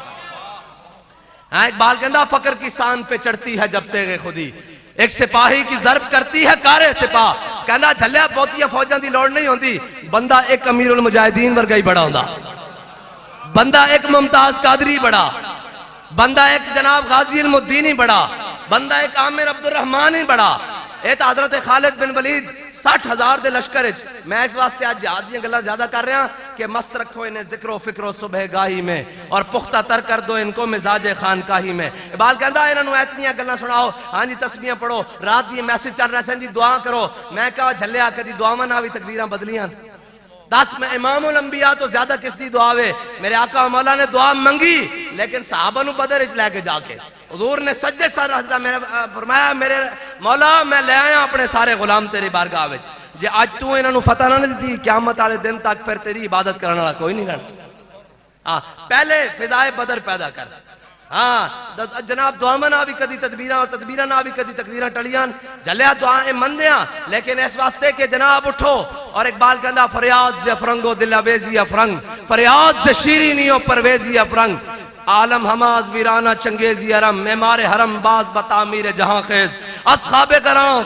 ہاں اقبال کہندا فقر کی سان پہ چڑھتی ہے جب تیغ خودی، ایک سپاہی کی ضرب کرتی ہے کارے سپاہ۔ کہندا جھلیا بہتیاں فوجاں دی لوڑ نہیں ہوندی، بندہ ایک امیر المجاہدین ورگا ہی بڑا ہوندا، بندہ ایک ممتاز قادری بڑا، بندہ ایک جناب غازی المدین ہی بڑا، بندہ ایک عامر عبد الرحمن ہی بڑا۔ اے تا حضرت خالد بن ولید 60,000 دے لشکر اچ، میں اس واسطے آج جہاد دیاں گلاں زیادہ کر رہا کہ مست رکھو انہیں ذکر و فکر و صبح گاہی میں، اور پختہ تر کر دو ان کو مزاج خانقاہی میں۔ اقبال کہندا انہاں نو ایتنیاں گلاں سناؤ، ہاں جی تسبیحاں پڑھو، رات دی میسج چل رہا سن جی دعا کرو، میں کہا جھلیا کدی دعاواں نہ بھی تقدیراں بدلیاں۔ 10 میں امام الانبیاء تو زیادہ کس دی دعا وے، میرے آقا مولا نے دعا منگی لیکن صحابہ نو بدر اچ لے کے جا کے حضور نے سجدے سر رکھدا فرمایا میرے مولا میں لے آیا اپنے سارے غلام تیری بارگاہ وچ، جے آج تو انہاں نو فتح نہ دتی قیامت والے دن تک پھر تیری عبادت کرنے والا کوئی نہیں رہنا۔ پہلے فضائے بدر پیدا کر، ہاں جناب دعاواں نہ بھی کدی تدبیراں اور تدبیراں نہ بھی کدی تقدیراں ٹلیاں، جھلیا دعائیں مندیاں لیکن اس واسطے کہ جناب اٹھو۔ اور اقبال کہندا فریاد سے افرنگو دل آویزی افرنگ، فریاد سے شیرینیوں پرویزی افرنگ، عالم ہماز ویرانہ چنگیزی حرم، معمار حرم باز بتعمیر جہاں خیز، اس خواب کراں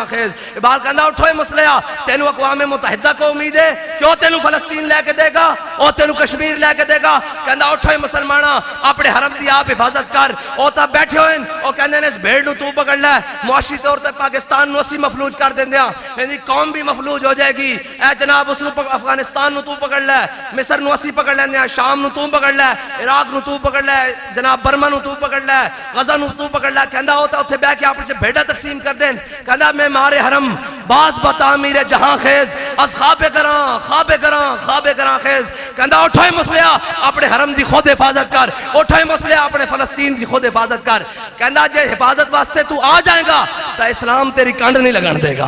خیز۔ اقبال کہندا اٹھوئے مسلحہ تینو اقوام متحدہ کو امید ہے کیوں تینو فلسطین لے کے دے گا او تینو کشمیر لے کے دے گا۔ کہندا اٹھوئے مسلمانہ اپنے حرم دی آپ حفاظت کر، او تا بیٹھے ہوئے او کہندے نے اس بھیڑ نو تو پکڑ لے، معاشی طور تے پاکستان نو اسی مفلوج کر دیندیاں، یعنی قوم بھی مفلوج ہو جائے گی۔ اے جناب اس نو افغانستان نو تو پکڑ لے، مصر نو اسی پکڑ لیندیاں، شام نو تو پکڑ لے، عراق نو تو پکڑ لے، جناب برما نو تو پکڑ لے، غزہ نو تو پکڑ لے۔ کہندا ہوتا اتھے بیٹھ کے آپ سے بھیڑا تقسیم کر دیں۔ کہندا میں مارے حرم باز بتعمیر جہاں خیز، از خواب کراں خیز۔ کہندا اٹھوئے مسلحہ اپنے حرم دی خود حفاظت کر، اٹھوئے مسلحہ اپنے فلسطین دی خود حفاظت کر۔ کہندا جے حفاظت واسطے تو آ جائے گا تو اسلام تیری کانڈ نہیں لگن دے گا۔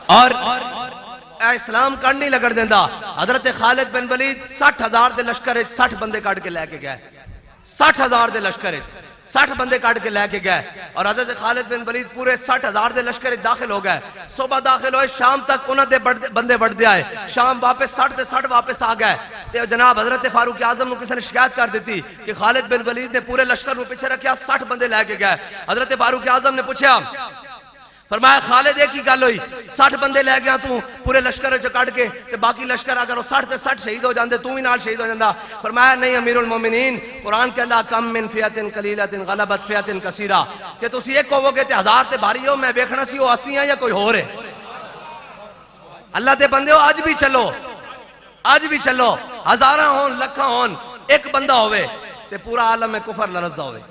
اور اسلام کانڈ نہیں لگڑ دیندہ۔ حضرت خالد بن ولید 60,000 دے لشکر 60 بندے کاٹ کے لے کے گئے، 60,000 دے لشکر 60 بندے کاٹ کے لے کے گئے، اور حضرت خالد بن ولید پورے 60,000 دے لشکر داخل ہو گئے۔ صبح داخل ہوئے، شام تک انہوں دے بندے بڑھ دے آئے، شام واپس 60 واپس آ گئے۔ تے جناب حضرت فاروق اعظم نے کسی نے شکایت کر دیتی کہ خالد بن ولید نے پورے لشکر کو پیچھے رکھیا، 60 بندے لے کے گئے۔ حضرت فاروق اعظم نے پوچھا فرمایا خالد ایک ہی گل ہوئی 60 بندے لے گیا تو پورے لشکر چ کٹ کے تے باقی لشکر اگر وہ 60 تے 60 شہید ہو جاندے تو بھی نال شہید ہو جاندا. فرمایا نہیں امیر المومنین قرآن کہندا کم من فئۃ قلیلۃ غلبت فئۃ کثیرہ کہ تسی ایک ہوو گے تے ہزار تے بھاری ہو. میں ویکھنا سی وہ 80 ہیں یا کوئی ہور ہے. اللہ دے بندے ہو اج بھی چلو اج بھی چلو ہزاراں ہون لکھاں ہون ایک بندہ ہوئے تے پورا عالم کفر لرزدا ہوئے.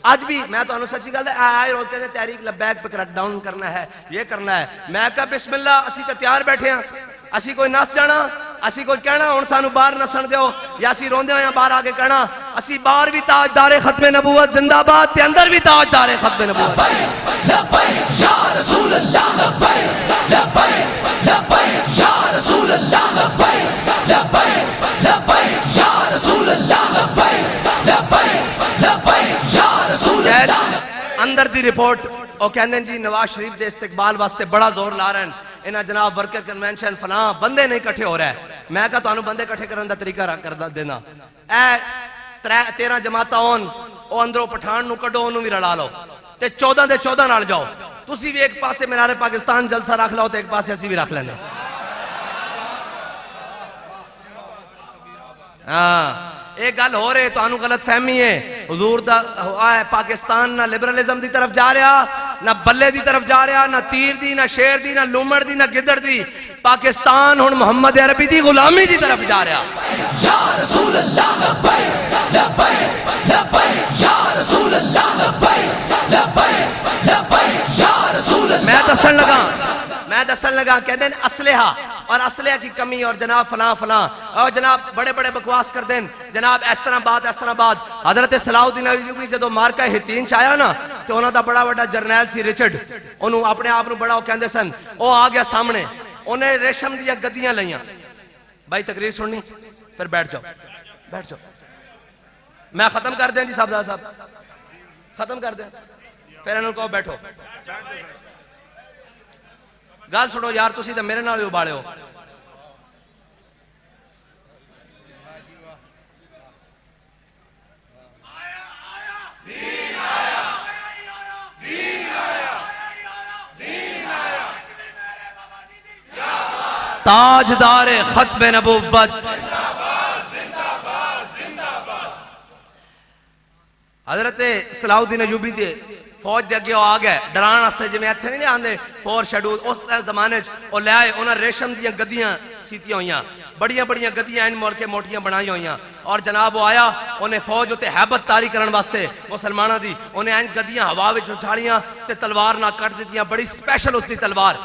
آج بھی میں تو انہوں سچی گل ہے آئے روز کہتے ہیں تحریک لبیک پہ کریک ڈاؤن کرنا ہے یہ کرنا ہے. میں کہا بسم اللہ اسی تے تیار بیٹھے ہیں. اسی کوئی نس جانا اسی کوئی کہنا ہن سانو باہر نسن دیو یا اسی روندے ہوئے ہیں باہر آگے کہنا اسی باہر بھی تاجدار ختم نبوت زندہ باد تے اندر بھی تاجدار ختم نبوت. لبیک لبیک یا رسول اللہ لبیک لبیک لبیک یا رسول اللہ لبیک لبیک لبیک یا رسول اللہ لبیک لبیک لبیک یا رسول اللہ. اندر دی رپورٹ او کہندے جی نواز شریف دے استقبال واسطے بڑا زور لا رہے ہیں انہاں جناب ورکر کنونشن فلاں بندے نہیں کٹھے ہو رہے ہیں. میں کہا تانوں بندے کٹھے کرن دا طریقہ کر دینا اے 13 جماعتاں ہون او اندروں پٹھان نو کڈو اونوں وی رلا لو تے 14 دے 14 نال جاؤ. تسی بھی ایک پاسے مینار پاکستان جلسہ رکھ لو تے ایک پاسے اسی بھی رکھ لینے. ہاں ایک گل ہو رہے تو انہوں غلط فہمی ہے. حضور دا پاکستان نہ لبرلزم دی طرف جا رہا نہ بلے دی طرف جا رہا نہ تیر دی نہ شیر دی نہ لومڑ دی نہ گدڑ دی. پاکستان ہن محمد عربی دی غلامی دی طرف جا رہا. یا رسول اللہ لبیک لبیک لبیک یا رسول اللہ لبیک لبیک لبیک یا رسول اللہ. میں دسن لگا کہتے ہیں اسلحہ اور اسلحہ کی کمی اور جناب فلاں فلاں اور جناب بڑے بڑے بکواس کر دیں جناب اس طرح بات. حضرت صلاح الدین ایوبی جدو مارکہ ہتین چایا نا تو انہوں دا بڑا بڑا جرنیل سی رچرڈ انہوں اپنے آپ نو بڑا وہ کہندے سن وہ آ گیا سامنے انہیں ریشم دیا گدیاں لئیاں. بھائی تقریر سننی پھر بیٹھ جاؤ میں ختم کر دیں جی صاحب ختم کر دیں پھر انہوں کو بیٹھو گل سنو یار تسی تے میرے نال اباڑے ہو. تاجدار ختم نبوت حضرت صلاح الدین ایوبی دے فوج دے اگے آ گئے ڈران واسطے جی میں ایتھے نہیں آندے فور شیڈول اس زمانے وہ لے آئے انہاں ریشم دیاں گدیاں سیتیاں ہوئیاں بڑیاں موٹیاں موٹیاں بنائی ہوئیاں اور جناب وہ آیا انہیں فوج ہوتے حیبت تاری کرن واسطے مسلمانہ دی انہیں این گدیاں ہوا وچ اچھاڑیاں تے تلوار نہ کٹ دیتیاں بڑی سپیشل اس دی تلوار.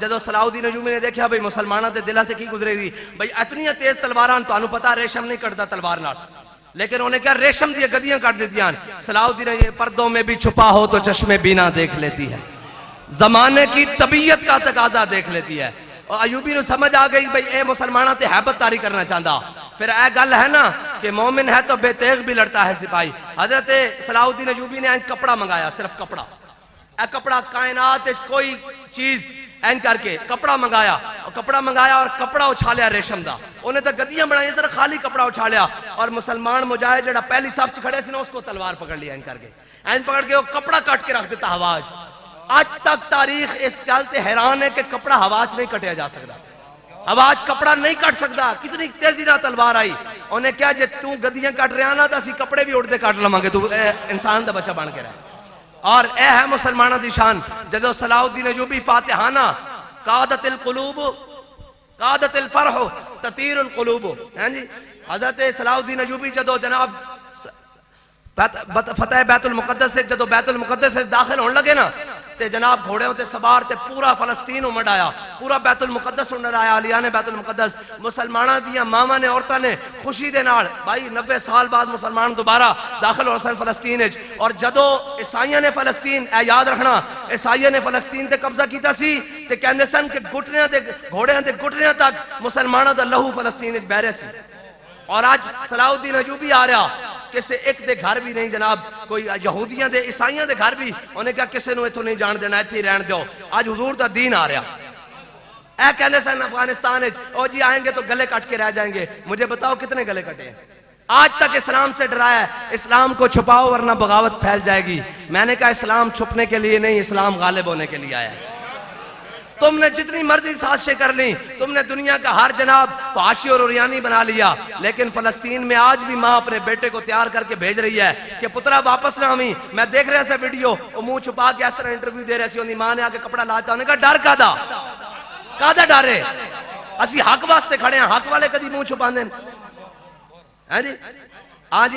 جدو صلاح الدین ایوبی نے دیکھا بھئی مسلمانہ دے دلہ تے کی گزرے گی بھئی اتنی تیز تلواراں تو انہوں پتا ریشم نہیں کٹتا تلوار نال لیکن انہیں کہا ریشم دیا گدیاں کٹ دیتیاں. صلاح الدین یہ پردوں میں بھی چھپا ہو تو چشم بینا دیکھ لیتی ہے زمانے کی طبیعت کا تقاضا دیکھ لیتی ہے. اور ایوبی نے سمجھ آ گئی بھئی اے مسلمانہ تے حیبت تاری کرنا چاہتا. پھر اے گل ہے نا کہ مومن ہے تو بے تیغ بھی لڑتا ہے سپاہی. حضرت صلاح الدین ایوبی نے کپڑا منگایا صرف کپڑا اے کپڑا کائنات کوئی چیز این کر کے کپڑا منگایا اور کپڑا اچھالیا ریشم دا انہیں تو گدیاں بنائی سر خالی کپڑا اچھالیا اور مسلمان مجاہد جڑا پہلی صف چ کھڑے سی نا اس کو تلوار پکڑ لیا این پکڑ کے وہ کپڑا کٹ کے رکھ دیتا ہواج. آج تک تاریخ اس گل تے حیران ہے کہ کپڑا ہواج نہیں کٹیا جا سکتا. ہواج کپڑا نہیں کٹ سکتا. کتنی تیزی نہ تلوار آئی انہیں کیا جے تو گدیاں کٹ رہا نا تو اسی کپڑے بھی اڑتے کٹ لواں گے تو انسان دا بچہ بن کے رہے. اور اے ہے مسلمانہ دی شان جدو صلاح الدین ایوبی فاتحانہ قادت القلوب قادت الفرح تطیر القلوب ہیں جی. حضرت صلاح الدین ایوبی جدو جناب فتح بیت المقدس سے جدو بیت المقدس سے داخل ہونے لگے نا تے جناب گھوڑے ہوتے سوار تے پورا فلسطین امڑ آیا پورا بیت المقدس انڈر آیا علیان بیت المقدس. مسلمانہ دیا ماما نے عورتہ نے خوشی دے نال بھائی 90 سال بعد مسلمان دوبارہ داخل ہو سن فلسطین اور جدو عیسائیوں نے فلسطین اے یاد رکھنا عیسائیوں نے فلسطین تے قبضہ کیتا سی تے کہندے سن کہ گھٹنیاں تے گھوڑیاں تے گھٹنیاں تک مسلمانہ دا لہو فلسطین بہ رہے سی. اور آج صلاح الدین ایوبی آ رہا کسے ایک دے گھر بھی نہیں جناب کوئی یہودیاں دے عیسائیاں دے گھر بھی انہیں کہا کسے نو ایتھوں نہیں جان دینا ایتھے رہن دیو. آج حضور دا دین آ رہا اے کہنے سن افغانستان او جی آئیں گے تو گلے کٹ کے رہ جائیں گے. مجھے بتاؤ کتنے گلے کٹے ہیں آج تک اسلام سے ڈرایا ہے، اسلام کو چھپاؤ ورنہ بغاوت پھیل جائے گی۔ میں نے کہا اسلام چھپنے کے لیے نہیں، اسلام غالب ہونے کے لیے آیا ہے۔ تم نے جتنی مرضی سازشیں کر لیں، تم نے دنیا کا ہر جناب فحاشی اور عریانی بنا لیا، لیکن فلسطین میں آج بھی ماں اپنے بیٹے کو تیار کر کے بھیج رہی ہے کہ پترا واپس نہ آویں۔ میں دیکھ رہا سا ویڈیو، وہ منہ چھپا کے اس طرح انٹرویو دے رہے سی، انہی ماں نے آ کے کپڑا لاتا، انہوں نے کہا ڈر کادا ڈارے، اسی حق واسطے کھڑے ہیں، حق والے کدی منہ چھپا دیں جی؟ آج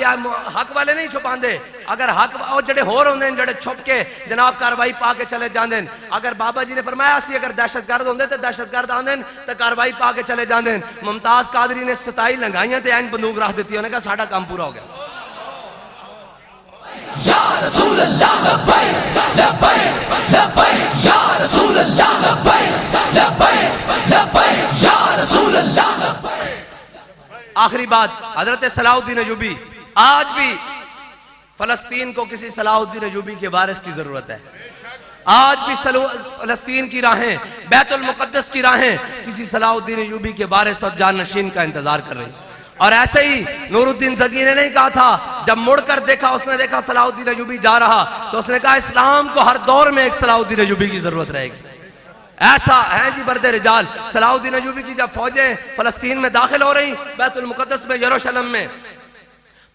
حق والے نہیں چھپا دے، اگر حق جڑے ہور ہوندے ہیں جڑے چھپ کے جناب کاروائی پا کے چلے جاندیں۔ اگر بابا جی نے فرمایا اسی اگر دہشت گرد ہوندے تے دہشت گرد آندیں تے کاروائی پا کے چلے جاندیں۔ ممتاز قادری نے 27 لنگائیاں تے این بندوق رکھ دیتی، انہوں نے کہا ساڑھا کام پورا ہو گیا۔ یا رسول اللہ لبیک لبیک لبیک یا رسول اللہ لبیک لبیک لبیک یا رسول اللہ لبیک۔ آخری بات، حضرت صلاح الدین ایوبی، آج بھی فلسطین کو کسی صلاح الدین ایوبی کے وارث کی ضرورت ہے۔ آج بھی فلسطین کی راہیں، بیت المقدس کی راہیں کسی صلاح الدین ایوبی کے وارث اور جانشین کا انتظار کر رہی۔ اور ایسے ہی نور الدین زکی نے نہیں کہا تھا، جب مڑ کر دیکھا، اس نے دیکھا صلاح الدین ایوبی جا رہا تو اس نے کہا اسلام کو ہر دور میں ایک صلاح الدین ایوبی کی ضرورت رہے گی۔ ایسا ہے جی برد رجال، صلاح الدین ایوبی کی جب فوجیں فلسطین میں داخل ہو رہی، بیت المقدس میں، یروشلم میں،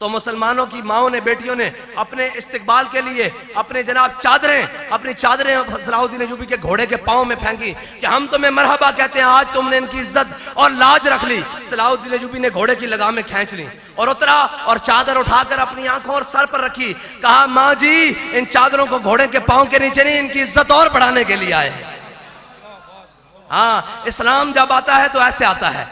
تو مسلمانوں کی ماؤں نے، بیٹیوں نے اپنے استقبال کے لیے اپنے جناب اپنی چادریں صلاح الدین ایوبی کے گھوڑے کے پاؤں میں پھینکی کہ ہم تمہیں مرحبا کہتے ہیں، آج تم نے ان کی عزت اور لاج رکھ لی۔ صلاح الدین ایوبی نے گھوڑے کی لگامیں کھینچ لی اور اترا اور چادر اٹھا کر اپنی آنکھوں اور سر پر رکھی، کہا ماں جی ان چادروں کو گھوڑے کے پاؤں کے نیچے نہیں، ان کی عزت اور بڑھانے کے لیے آئے ہیں۔ ہاں، اسلام جب آتا ہے تو ایسے آتا ہے۔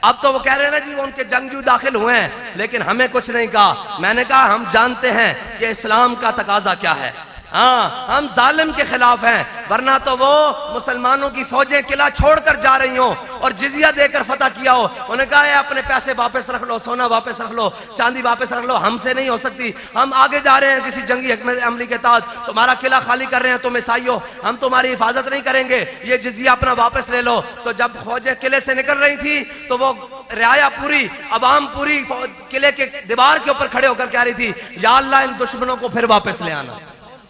اب تو وہ کہہ رہے ہیں نا جی وہ ان کے جنگجو داخل ہوئے ہیں، لیکن ہمیں کچھ نہیں کہا۔ میں نے کہا ہم جانتے ہیں کہ اسلام کا تقاضا کیا ہے۔ ہاں، ہم ظالم کے خلاف ہیں، ورنہ تو وہ مسلمانوں کی فوجیں قلعہ چھوڑ کر جا رہی ہوں اور جزیہ دے کر فتح کیا ہو، انہوں نے کہا ہے اپنے پیسے واپس رکھ لو، سونا واپس رکھ لو، چاندی واپس رکھ لو، ہم سے نہیں ہو سکتی، ہم آگے جا رہے ہیں کسی جنگی حکمت عملی کے تحت، تمہارا قلعہ خالی کر رہے ہیں تم عیسائیوں، ہم تمہاری حفاظت نہیں کریں گے، یہ جزیہ اپنا واپس لے لو۔ تو جب فوجیں قلعے سے نکل رہی تھی تو وہ رعایا پوری، عوام پوری قلعے کے دیوار کے اوپر کھڑے ہو کر کہہ رہی تھی یا اللہ ان دشمنوں کو پھر واپس لے آنا۔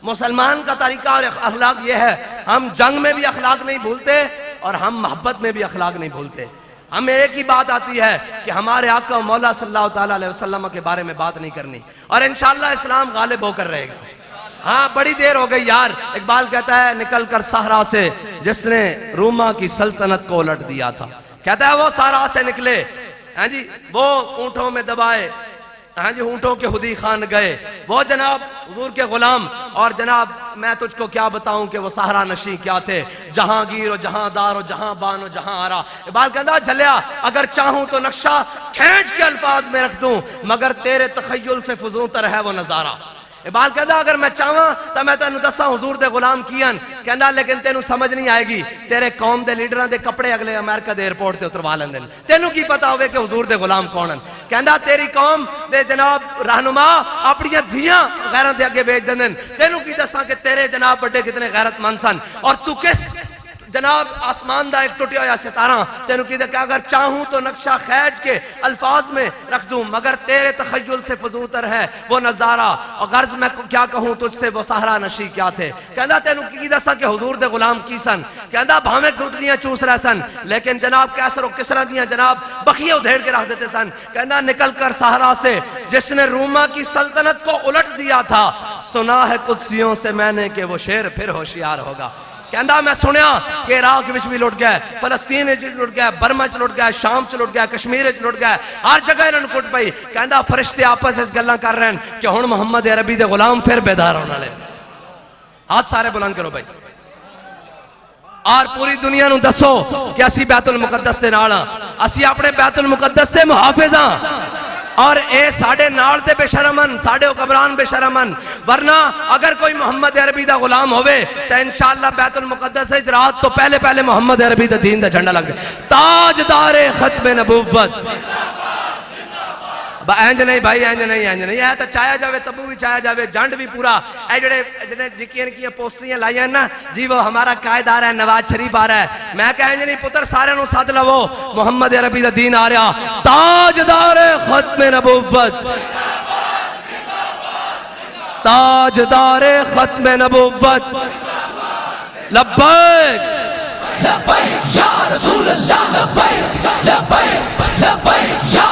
مسلمان کا طریقہ اور اخلاق یہ ہے، ہم جنگ میں بھی اخلاق نہیں بھولتے اور ہم محبت میں بھی اخلاق نہیں بھولتے۔ ہمیں ایک ہی بات آتی ہے کہ ہمارے آقا و مولا صلی اللہ تعالیٰ علیہ وسلم کے بارے میں بات نہیں کرنی، اور انشاءاللہ اسلام غالب ہو کر رہے گا۔ ہاں بڑی دیر ہو گئی یار، اقبال کہتا ہے نکل کر صحرا سے جس نے روما کی سلطنت کو الٹ دیا تھا، کہتا ہے وہ صحرا سے نکلے، ہاں جی وہ اونٹوں میں دبائے، ہاں جی اونٹوں کے خودی خان گئے، وہ جناب حضور کے غلام، اور جناب میں تجھ کو کیا بتاؤں کہ وہ صحرا نشیں کیا تھے، جہانگیر و جہاں دار و جہاں بان و جہاں آرا۔ اقبال کہتا جھلیا اگر چاہوں تو نقشہ کھینچ کے الفاظ میں رکھ دوں، مگر تیرے تخیل سے فزوں تر ہے وہ نظارہ۔ اقبال کہتا اگر میں چاہواں تو میں تینوں دساں حضور دے غلام کیان، کہتا لیکن تینوں سمجھ نہیں آئے گی، تیرے قوم دے لیڈراں دے کپڑے اگلے امریکہ دے ایئرپورٹ تے اتروا لیندے، تینوں کی پتا ہوئے کہ حضور دے غلام کون ہیں۔ کہتا تیری قوم دے جناب رہنما اپنی دھیاں غیرت دے اگے بھیج دیندے، تینوں کی دساں کہ تیرے جناب بڑے کتنے غیرت مند سن، اور تو کس جناب آسمان دا ایک ٹوٹیا ہوا ستارہ، تینوں کی کہ اگر چاہوں تو نقشہ کھینچ کے الفاظ میں رکھ دوں، مگر تیرے تخیل سے فزوتر ہے وہ نظارہ، اور غرض میں کیا کہوں تجھ سے وہ صحرا نشی کیا تھے۔ کہندا تینوں کی دسا کہ حضور دے غلام کی سن، کہندا بھاویں گھٹنیاں چوس رہے سن لیکن جناب کیسر و کسرا دیاں جناب بخیے ادھیڑ کے رکھ دیتے سن۔ کہندا نکل کر صحرا سے جس نے روما کی سلطنت کو الٹ دیا تھا، سنا ہے قدسیوں سے میں نے کہ وہ شیر پھر ہوشیار ہوگا۔ کہندا میں سنیا کہ عراق وچ بھی لٹ گئے، فلسطین وچ لٹ گئے، برما وچ لٹ گئے، شام وچ لٹ گئے، کشمیر وچ لٹ گئے، ہر جگہ انہاں کٹ پئی۔ کہندا فرشتے آپس وچ گلاں کر رہے ہیں کہ ہن محمد عربی دے غلام پھر بیدار ہونے والے۔ ہاتھ سارے بلند کرو بھائی، اور پوری دنیا نو دسو کہ اسی بیت المقدس دے نال ہاں، اسی اپنے بیت المقدس سے محافظ ہاں، اور اے ساڑھے نال تے بے شرمن، ساڑھے حکمران بے شرمن، ورنہ اگر کوئی محمد عربی دا غلام ہوئے تو انشاءاللہ بیت المقدس سے رات تو پہلے محمد عربی دا دین دا جھنڈا لگ دے، تاجدار ختم نبوت، اینج نہیں بھائی اینج نہیں ہے تو چایا جاوے تبو بھی چایا جاوے جنڈ بھی پورا اے جڑے جکیاں کی پوسٹریاں لائیں نا جی وہ ہمارا قائد آ رہا ہے نواز شریف آ رہا ہے میں کہ اینج نہیں پتر سارے نو ساتھ لو محمد عربی دا دین آ رہا تاجدار ختم نبوت تاجدار ختم نبوت لبیک لبیک یا رسول اللہ لبیک لبیک لبیک یا